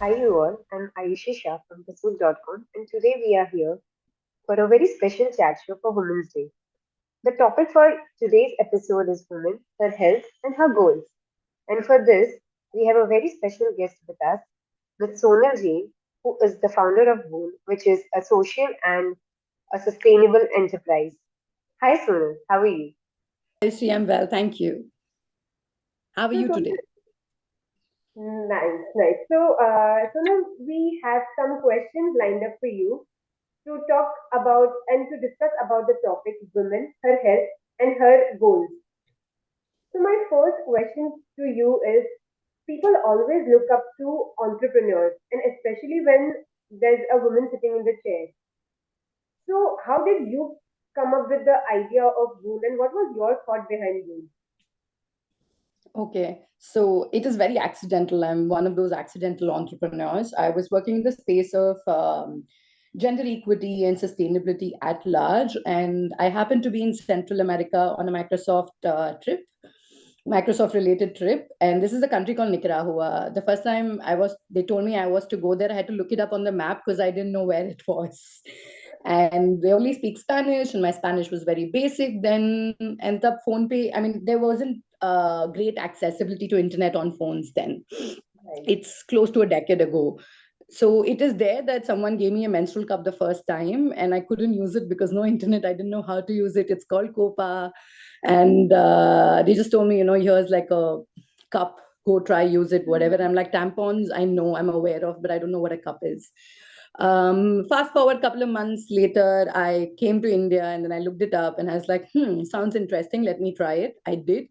Hi you all, I'm Ayesha Shah from Cossouq.com and today we are here for a very special chat show for Women's Day. The topic for today's episode is women, her health and her goals. And for this, we have a very special guest with us, Ms. Sonal Jain, who is the founder of Boondh, which is a social and a sustainable enterprise. Hi Sonal, how are you? Hi, Sri, I'm well, thank you. How are So you Sonal, today? nice, nice. Sonal, we have some questions lined up for you to talk about and to discuss about the topic women, her health, and her goals. So, my first question to you is people always look up to entrepreneurs, and especially when there's a woman sitting in the chair. So, how did you come up with the idea of Boon, and what was your thought behind Boon? Okay, so it is very accidental. I'm one of those accidental entrepreneurs. I was working in the space of gender equity and sustainability at large, and I happened to be in Central America on a Microsoft related trip. And this is a country called Nicaragua. The first time they told me I was to go there. I had to look it up on the map because I didn't know where it was. And they only speak Spanish, and my Spanish was very basic. Then ended up phone pay. I mean, there wasn't great accessibility to internet on phones then. Right. It's close to a decade ago. So it is there that someone gave me a menstrual cup the first time, and I couldn't use it because no internet. I didn't know how to use it. It's called Copa, and they just told me, here's like a cup. Go try use it, whatever. I'm like tampons. I know, I'm aware of, but I don't know what a cup is. Fast forward a couple of months later, I came to India and then I looked it up and I was like, sounds interesting. Let me try it. I did.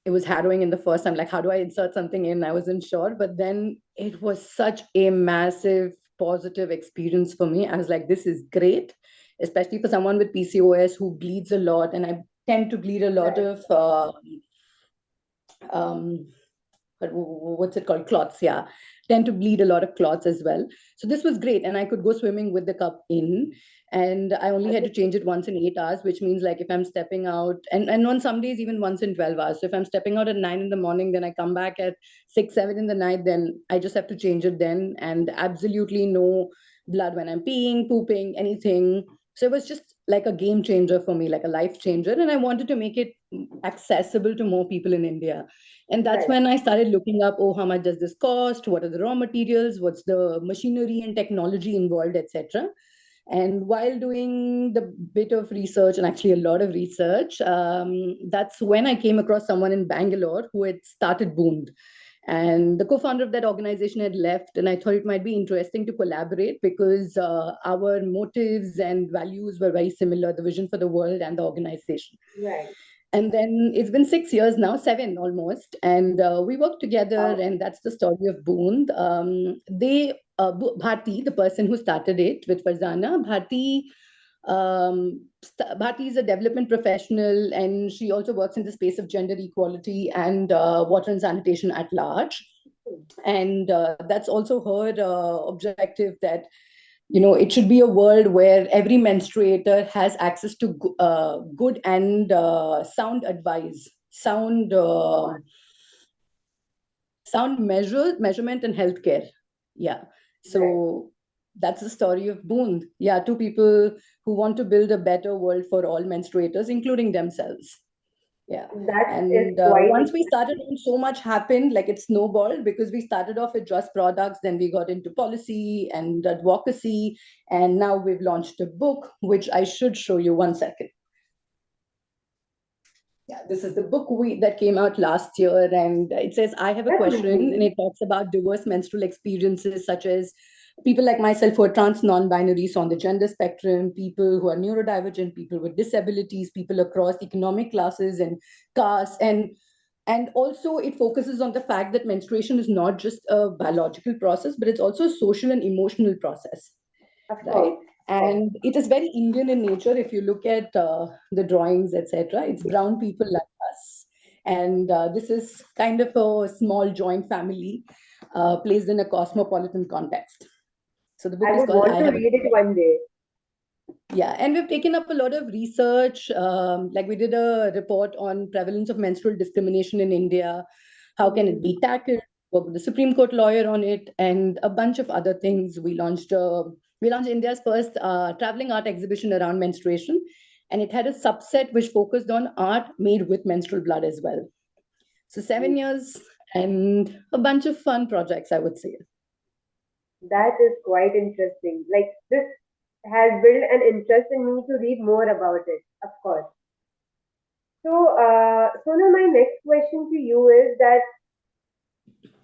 It was harrowing in the first time. Like, how do I insert something in? I wasn't sure. But then it was such a massive positive experience for me. I was like, this is great, especially for someone with PCOS who bleeds a lot. And I tend to bleed a lot Right. of um, what's it called, clots, yeah, tend to bleed a lot of clots as well. So this was great, and I could go swimming with the cup in, and I only had to change it once in 8 hours, which means like if I'm stepping out, and on some days even once in 12 hours. So if I'm stepping out at 9 in the morning, then I come back at 6 7 in the night, then I just have to change it then, and absolutely no blood when I'm peeing, pooping, anything. So it was just like a game changer for me, like a life changer, and I wanted to make it accessible to more people in India. And that's Right. when I started looking up, oh, how much does this cost? What are the raw materials? What's the machinery and technology involved, etc. And while doing the bit of research, and actually a lot of research, that's when I came across someone in Bangalore who had started Boondh. And the co-founder of that organization had left, and I thought it might be interesting to collaborate because our motives and values were very similar, the vision for the world and the organization. Right. And then it's been 6 years now, seven almost, and we work together, Wow. and that's the story of Boond. Bharti, the person who started it with Farzana, Bharti is a development professional, and she also works in the space of gender equality and water and sanitation at large. And that's also her objective, that it should be a world where every menstruator has access to good and sound advice, sound measurement and healthcare. Yeah. Right. So that's the story of Boond. Yeah, two people who want to build a better world for all menstruators, including themselves. Yeah. That is And quite once we started, exciting. so much happened, like it snowballed, because we started off with just products, then we got into policy and advocacy, and now we've launched a book, which I should show you. One second. Yeah, this is the book that came out last year, and it says, I have a That's question, and amazing. it talks about diverse menstrual experiences, such as people like myself who are trans, non-binary, so on the gender spectrum, people who are neurodivergent, people with disabilities, people across economic classes and castes, and also it focuses on the fact that menstruation is not just a biological process, but it's also a social and emotional process, Of right? course. Of course. And it is very Indian in nature. If you look at the drawings, etc., it's brown people like us. And this is kind of a small joint family placed in a cosmopolitan context. So the book I is would called want I to Have a read it one day. Yeah, and we've taken up a lot of research. Like we did a report on prevalence of menstrual discrimination in India. How can it Mhm. be tackled? worked with the Supreme Court lawyer on it, and a bunch of other things. We launched India's first traveling art exhibition around menstruation, and it had a subset which focused on art made with menstrual blood as well. So 7 years and a bunch of fun projects, I would say. That is quite interesting. Like this has built an interest in me to read more about it, of course. So, Sonal, my next question to you is that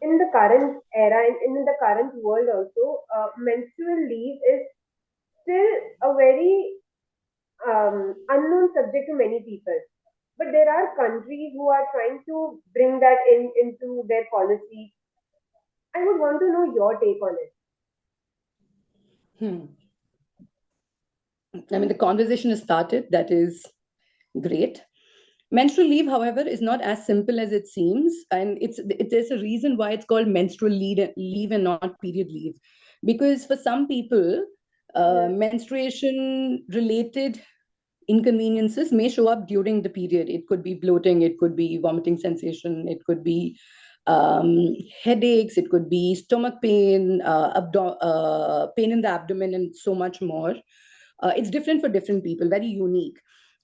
in the current era, in the current world also, menstrual leave is still a very unknown subject to many people. But there are countries who are trying to bring that into their policy. I would want to know your take on it. Hmm. I mean, the conversation has started. That is great. Menstrual leave, however, is not as simple as it seems, and there's a reason why it's called menstrual leave and not period leave, because for some people, Yeah, menstruation related inconveniences may show up during the period. It could be bloating, it could be vomiting sensation, it could be headaches, it could be stomach pain, pain in the abdomen, and so much more. It's different for different people, very unique.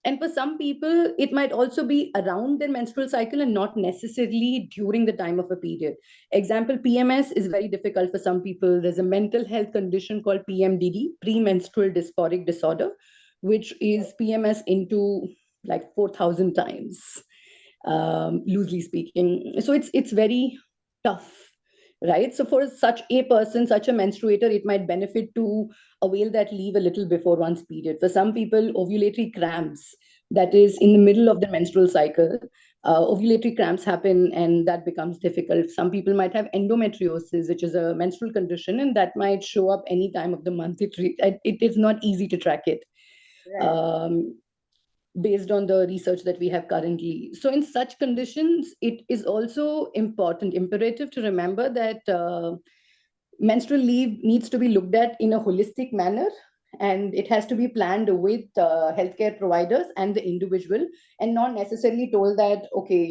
And for some people, it might also be around their menstrual cycle and not necessarily during the time of a period. Example, PMS is very difficult for some people. There's a mental health condition called PMDD, premenstrual dysphoric disorder, which is PMS into like 4,000 times, loosely speaking. So it's very tough, right? So for such a person, such a menstruator, it might benefit to avail that leave a little before one's period. For some people, ovulatory cramps, that is in the middle of the menstrual cycle, ovulatory cramps happen and that becomes difficult. Some people might have endometriosis, which is a menstrual condition, and that might show up any time of the month. It is not easy to track it. right. Um, Based on the research that we have currently. So, in such conditions, it is also imperative to remember that menstrual leave needs to be looked at in a holistic manner, and it has to be planned with healthcare providers and the individual, and not necessarily told that, okay,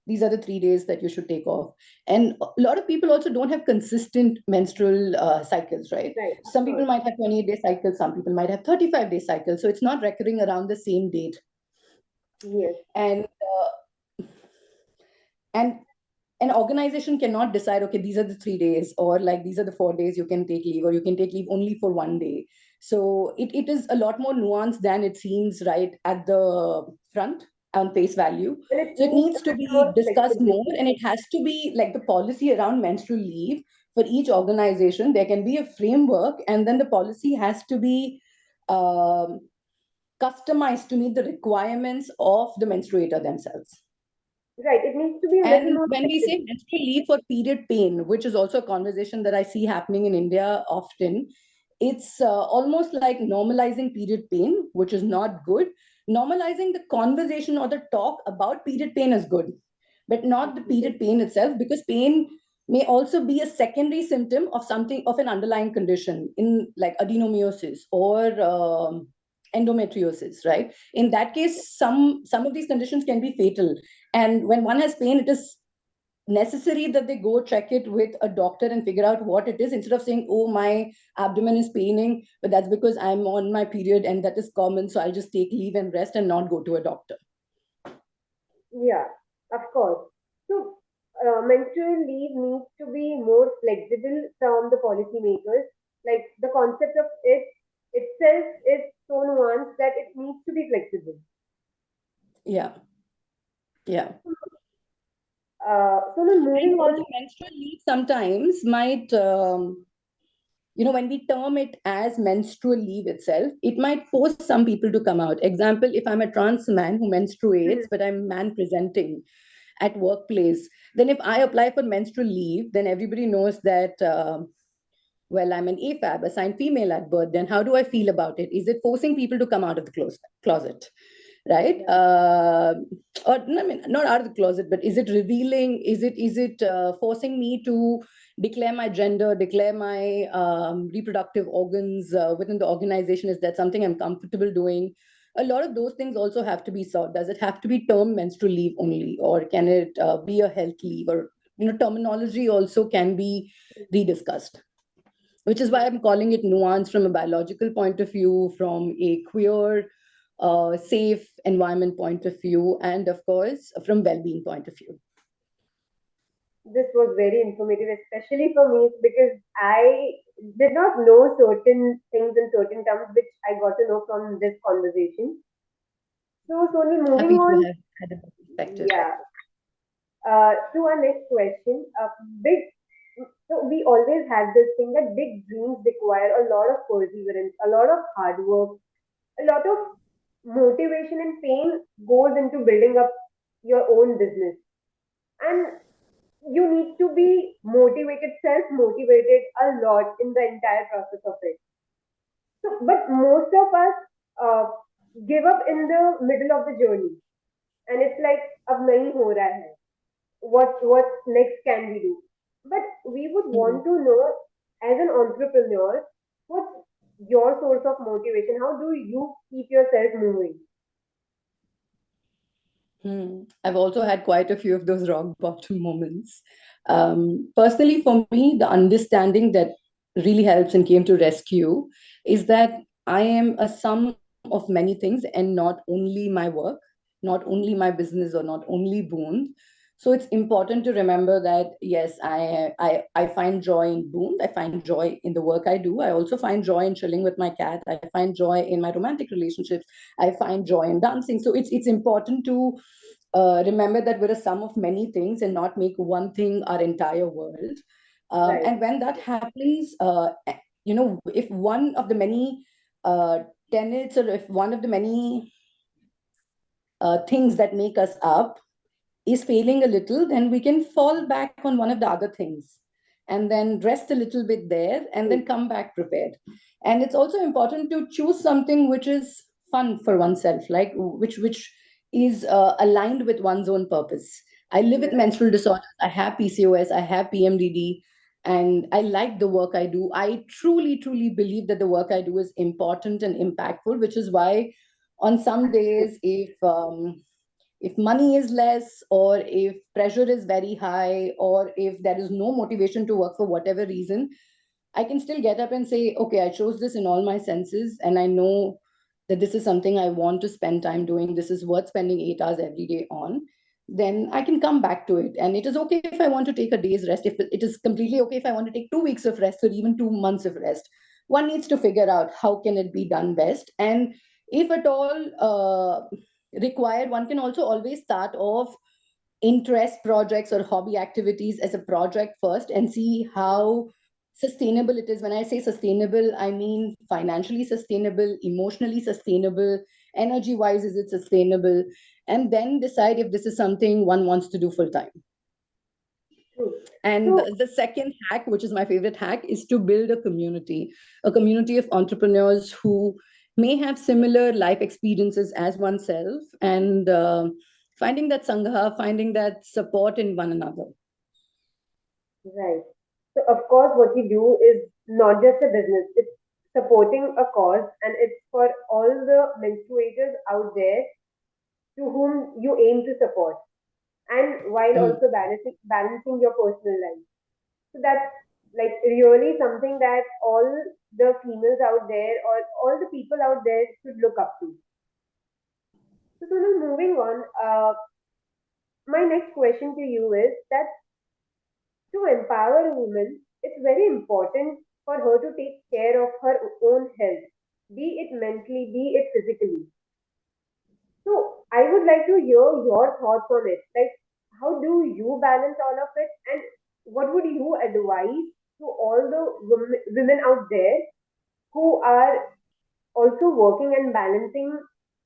these are the 3 days that you should take off. And a lot of people also don't have consistent menstrual cycles, right? Right, of Some people course. might have 28-day cycles, some people might have 35-day cycles. So it's not recurring around the same date. Yes. And an organization cannot decide, okay, these are the 3 days, or like these are the 4 days you can take leave, or you can take leave only for one day. So it is a lot more nuanced than it seems right at the front on face value. And it So it needs needs a to bit be more discussed more, flexibility. and it has to be like the policy around menstrual leave for each organization. There can be a framework, and then the policy has to be um, customized to meet the requirements of the menstruator themselves. Right, it needs to be a little And more when we say flexible. menstrual leave for period pain, which is also a conversation that I see happening in India often, it's almost like normalizing period pain, which is not good. Normalizing the conversation or the talk about period pain is good, but not the Yes. period pain itself, because pain may also be a secondary symptom of something, of an underlying condition in like adenomyosis or endometriosis, right? In that case, some of these conditions can be fatal, and when one has pain, it is necessary that they go check it with a doctor and figure out what it is, instead of saying, oh, my abdomen is paining, but that's because I'm on my period and that is common, so I'll just take leave and rest and not go to a doctor. Yeah, of course. So, menstrual leave needs to be more flexible from the policymakers. Like the concept of it itself is so nuanced that it needs to be flexible. Yeah, yeah. So now And moving also on. menstrual leave sometimes might when we term it as menstrual leave itself, it might force some people to come out. Example, if I'm a trans man who menstruates Mhm. but I'm man presenting at workplace, then if I apply for menstrual leave, then everybody knows that well, I'm an AFAB, assigned female at birth. Then how do I feel about it? Is it forcing people to come out of the closet, right? Yeah. Or I mean, not out of the closet, but is it revealing? Is it forcing me to declare my gender, declare my reproductive organs within the organization? Is that something I'm comfortable doing? A lot of those things also have to be sought. Does it have to be term menstrual leave only, or can it be a health leave, or terminology also can be rediscussed, which is why I'm calling it nuance from a biological point of view, from a queer, safe environment point of view, and of course, from well-being point of view. This was very informative, especially for me, because I did not know certain things in certain terms, which I got to know from this conversation. So, Sony, moving Happy to on, have had a perspective. yeah, to our next question. Big, so we always have this thing that big dreams require a lot of perseverance, a lot of hard work, a lot of motivation and pain goes into building up your own business. And you need to be motivated, self motivated a lot in the entire process of it. So, but most of us uh, give up in the middle of the journey, and it's like, अब नहीं हो रहा है. What next can we do? But we would want Mhm. to know, as an entrepreneur, what's your source of motivation? How do you keep yourself moving? I've also had quite a few of those rock bottom moments. Personally, for me, the understanding that really helps and came to rescue is that I am a sum of many things and not only my work, not only my business or not only Boond. So it's important to remember that yes, I find joy in Boond. I find joy in the work I do. I also find joy in chilling with my cat. I find joy in my romantic relationships. I find joy in dancing. So it's important to remember that we're a sum of many things and not make one thing our entire world. Right. And when that happens, if one of the many tenets, or if one of the many things that make us up is failing a little, then we can fall back on one of the other things and then rest a little bit there and then True. come back prepared. And it's also important to choose something which is fun for oneself, like which is aligned with one's own purpose. I live with Right. menstrual disorders. I have PCOS. I have PMDD. And I like the work I do. I truly, truly believe that the work I do is important and impactful, which is why on some days, if money is less, or if pressure is very high, or if there is no motivation to work for whatever reason, I can still get up and say, okay, I chose this in all my senses, and I know that this is something I want to spend time doing. This is worth spending 8 hours every day on. Then I can come back to it. And it is okay if I want to take a day's rest. If it is completely okay if I want to take 2 weeks of rest or even 2 months of rest. One needs to figure out how can it be done best. And if at all required, one can also always start off interest projects or hobby activities as a project first and see how sustainable it is. When I say sustainable, I mean financially sustainable, emotionally sustainable, energy wise, is it sustainable? And then decide if this is something one wants to do full time. True. And So, the second hack, which is my favorite hack, is to build a community of entrepreneurs who may have similar life experiences as oneself, and finding that sangha, finding that support in one another. right. So, of course, what you do is not just a business, it's supporting a cause, and it's for all the menstruators out there to whom you aim to support, and while Hmm. also balancing your personal life. So, that's like really something that all the females out there, or all the people out there, should look up to. So, Sonal, moving on, my next question to you is that to empower a woman, it's very important for her to take care of her own health, be it mentally, be it physically. So I would like to hear your thoughts on it. Like, how do you balance all of it, and what would you advise to all the women out there who are also working and balancing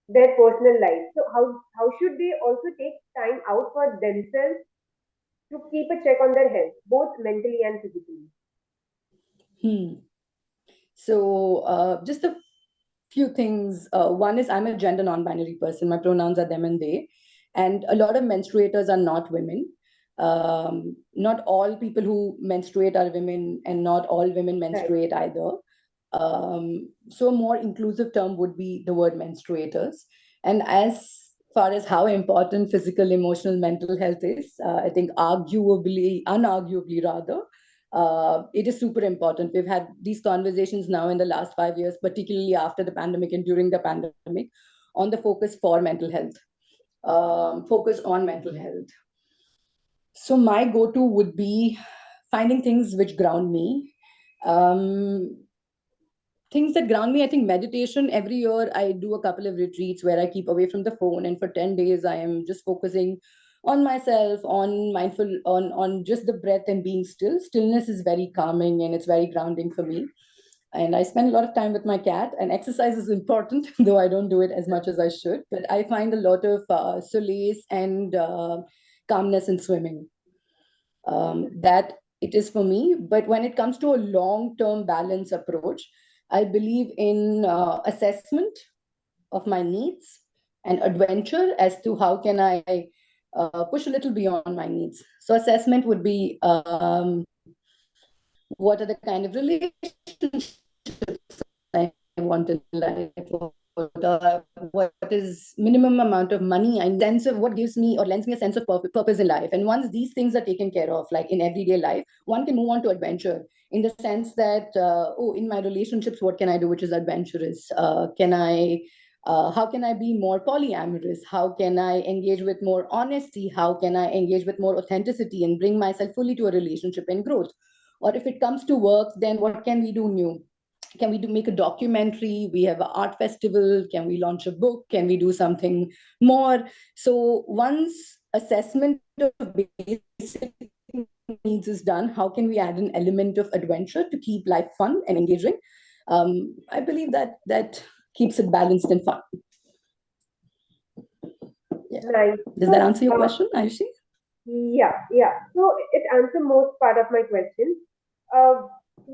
their personal life? So how should they also take time out for themselves to keep a check on their health, both mentally and physically? Hmm. So, just a few things. One is I'm a gender non-binary person. My pronouns are them and they, and a lot of menstruators are not women. Not all people who menstruate are women, and not all women Right. menstruate either. So, a more inclusive term would be the word menstruators. And as far as how important physical, emotional, mental health is. I think unarguably rather, it is super important. We've had these conversations now in the last 5 years, particularly after the pandemic and during the pandemic, on the focus for mental health, focus on mental health. So my go-to would be finding things which ground me. Um, Things that ground me, I think meditation. Every year I do a couple of retreats where I keep away from the phone, and for 10 days I am just focusing on myself, on mindful, on just the breath and being still. Stillness is very calming and it's very grounding for me. And I spend a lot of time with my cat, and exercise is important though I don't do it as much as I should, but I find a lot of solace and calmness in swimming. That it is for me. But when it comes to a long term balance approach, I believe in assessment of my needs and adventure as to how can I push a little beyond my needs. So assessment would be what are the kind of relationships I want in life, what is minimum amount of money I need, sense of what gives me or lends me a sense of purpose in life. And once these things are taken care of, like in everyday life, one can move on to adventure, in the sense that oh, in my relationships, what can I do which is adventurous? Can I How can I be more polyamorous? How can I engage with more honesty? How can I engage with more authenticity and bring myself fully to a relationship and growth? Or if it comes to work, then what can we do new? Can we make a documentary? We have an art festival. Can we launch a book? Can we do something more? So once assessment of basic needs is done, how can we add an element of adventure to keep life fun and engaging? I believe that keeps it balanced and fun. Yeah. Nice. Does that So, answer your question, Ayushi? yeah. So it answers most part of my question. Uh,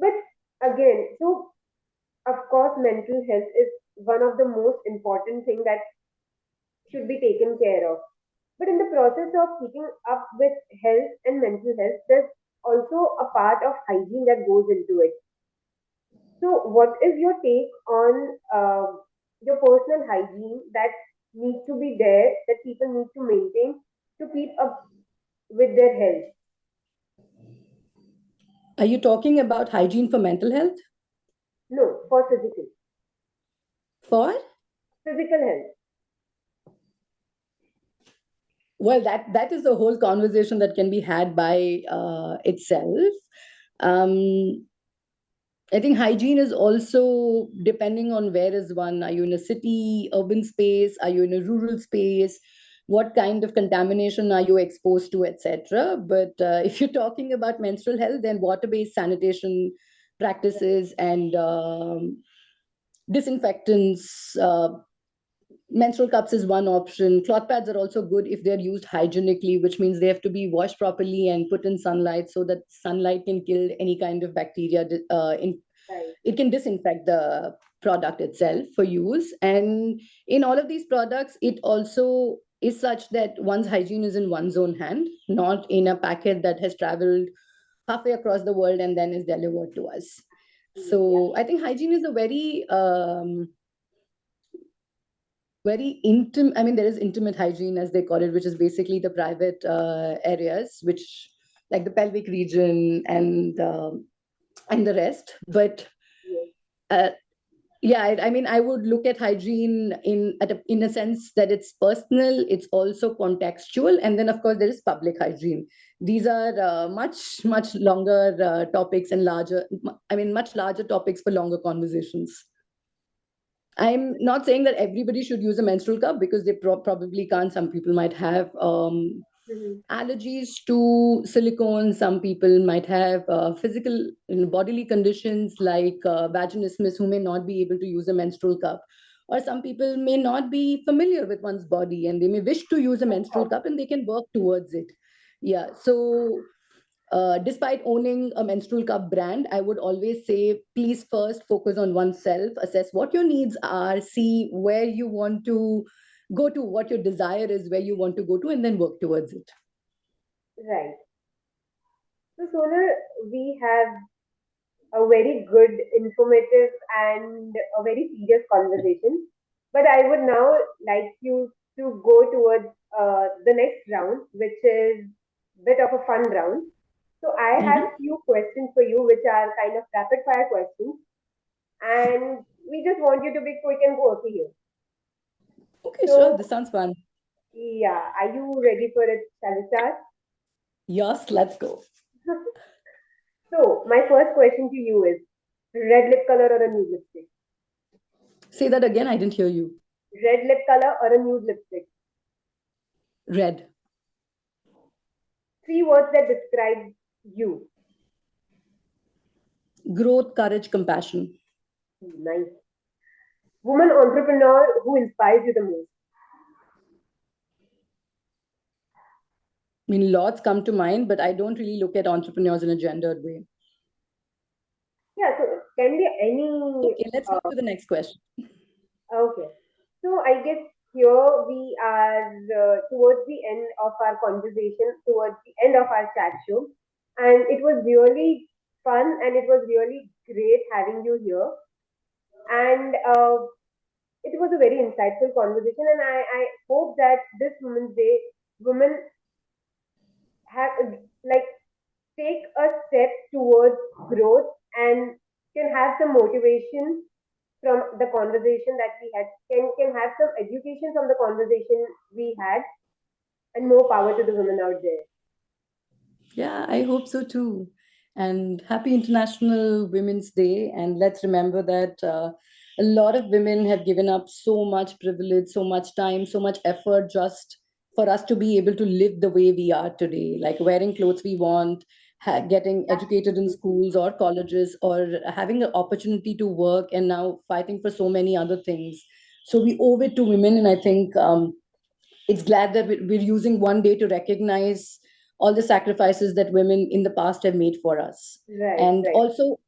but again, so of course, mental health is one of the most important thing that should be taken care of. But in the process of keeping up with health and mental health, there's also a part of hygiene that goes into it. So, what is your take on your personal hygiene that needs to be there, that people need to maintain to keep up with their health? Are you talking about hygiene for mental health? No, for For physical health. Well, that is a whole conversation that can be had by itself. um, I think hygiene is also depending on where is one. Are you in a city, urban space? Are you in a rural space? What kind of contamination are you exposed to, etc.? But if you're talking about menstrual health, then water-based sanitation practices and disinfectants, menstrual cups is one option. Cloth pads are also good if they're used hygienically, which means they have to be washed properly and put in sunlight so that sunlight can kill any kind of bacteria. Right. It can disinfect the product itself for use. And in all of these products, it also is such that one's hygiene is in one's own hand, not in a packet that has traveled halfway across the world and then is delivered to us. Yeah. So I think hygiene is a very intimate. I mean, there is intimate hygiene, as they call it, which is basically the private areas, which like the pelvic region and the rest. But Yes. uh, yeah, I mean, I would look at hygiene in a sense that it's personal, it's also contextual, and then of course there is public hygiene. These are much longer topics and larger. I mean, much larger topics for longer conversations. I'm not saying that everybody should use a menstrual cup because they probably can't. Some people might have Mhm. allergies to silicone. Some people might have physical bodily conditions like vaginismus, who may not be able to use a menstrual cup. Or some people may not be familiar with one's body and they may wish to use a Of menstrual course. cup and they can work towards it. Yeah. So despite owning a menstrual cup brand, I would always say please first focus on oneself, assess what your needs are, see where you want to go to, what your desire is, where you want to go to, and then work towards it. Right. So, Sonar, we have a very good, informative, and a very serious conversation. But I would now like you to go towards the next round, which is bit of a fun round. So I have Hmm. few questions for you, which are kind of rapid fire questions, and we just want you to be quick and quirky here. Okay, sure. So This sounds fun. yeah, are you ready for it? Shall we start? Yes, let's go. So my first question to you is: red lip color or a nude lipstick? Say that again. I didn't hear you. Red lip color or a nude lipstick? Red. Three words that describe you. Growth, courage, compassion. Nice. Woman entrepreneur who inspires you the most. I mean, lots come to mind, but I don't really look at entrepreneurs in a gendered way. Yeah, so can be any. Okay, let's move to the next question. Okay. So I guess here we are towards the end of our conversation, towards the end of our chat show. And it was really fun and it was really great having you here. And it was a very insightful conversation. And I hope that this Women's Day, women have like take a step towards growth and can have some motivation from the conversation that we had, can have some education from the conversation we had, and more power to the women out there. Yeah, I hope so too. And happy International Women's Day. And let's remember that a lot of women have given up so much privilege, so much time, so much effort just for us to be able to live the way we are today, like wearing clothes we want, getting educated in Absolutely. schools or colleges, or having the opportunity to work, and now fighting for so many other things. So we owe it to women. And I think it's glad that we're using one day to recognize all the sacrifices that women in the past have made for us. Right, And right. also,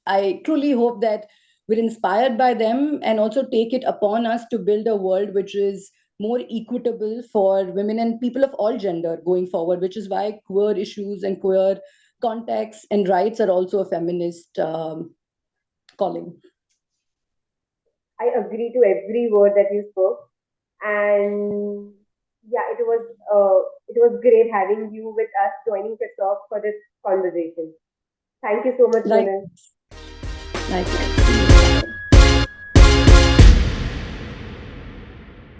I truly hope that we're inspired by them and also take it upon us to build a world which is more equitable for women and people of all gender going forward, which is why queer issues and queer contexts and rights are also a feminist calling. I agree to every word that you spoke, and yeah, it was great having you with us, joining the talk for this conversation. Thank you so much, Like, Sonal. likewise. See you. Bye.